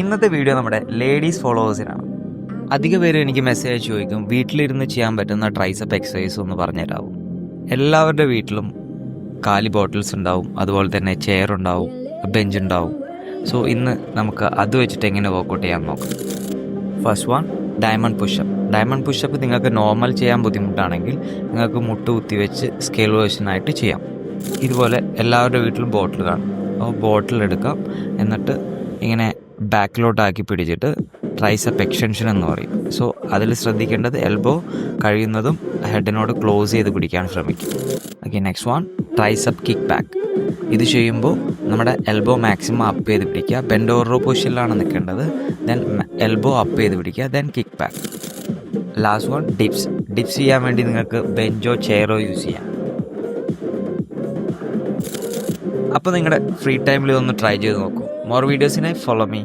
ഇന്നത്തെ വീഡിയോ നമ്മുടെ ലേഡീസ് ഫോളോവേഴ്സിനാണ്. അധിക പേരും എനിക്ക് മെസ്സേജ് ചോദിക്കും, വീട്ടിലിരുന്ന് ചെയ്യാൻ പറ്റുന്ന ട്രൈസപ്പ് എക്സസൈസ് ഒന്ന് പറഞ്ഞുതരാവും. എല്ലാവരുടെ വീട്ടിലും കാലി ബോട്ടിൽസ് ഉണ്ടാവും, അതുപോലെ തന്നെ ചെയർ ഉണ്ടാവും, ബെഞ്ച് ഉണ്ടാവും. സോ ഇന്ന് നമുക്ക് അത് വെച്ചിട്ട് എങ്ങനെ വർക്കൗട്ട് ചെയ്യാൻ നോക്കാം. First one, diamond pushup. Diamond pushup നിങ്ങൾക്ക് നോർമൽ ചെയ്യാൻ ബുദ്ധിമുട്ടാണെങ്കിൽ നിങ്ങൾക്ക് മുട്ട് കുത്തിവെച്ച് സ്കെയിൽ വേർഷനായിട്ട് ചെയ്യാം. ഇതുപോലെ എല്ലാവരുടെ വീട്ടിലും ബോട്ടിൽ കാണും. അപ്പോൾ ബോട്ടിൽ എടുക്കാം, എന്നിട്ട് ഇങ്ങനെ ബാക്കിലോട്ടാക്കി പിടിച്ചിട്ട് ട്രൈസപ്പ് എക്സ്റ്റൻഷൻ എന്ന് പറയും. സോ അതിൽ ശ്രദ്ധിക്കേണ്ടത് എൽബോ കഴിയുന്നതും ഹെഡിനോട് ക്ലോസ് ചെയ്ത് പിടിക്കാൻ ശ്രമിക്കും. Okay, next one, tricep kick back. ഇത് ചെയ്യുമ്പോൾ നമ്മുടെ എൽബോ മാക്സിമം അപ്പ് ചെയ്ത് പിടിക്കുക. ബെൻഡ് ഓവർ റോ പൊസിഷനിലാണ് നിൽക്കേണ്ടത്. ദെൻ എൽബോ അപ്പ് ചെയ്ത് പിടിക്കുക, then kick back. Last one, dips. Dips ചെയ്യാൻ വേണ്ടി നിങ്ങൾക്ക് ബെഞ്ചോ ചെയറോ യൂസ് ചെയ്യാം. അപ്പോൾ നിങ്ങളുടെ ഫ്രീ ടൈമിൽ ഒന്ന് ട്രൈ ചെയ്ത് നോക്കൂ. മോർ വീഡിയോസിനായി ഫോളോ മീ.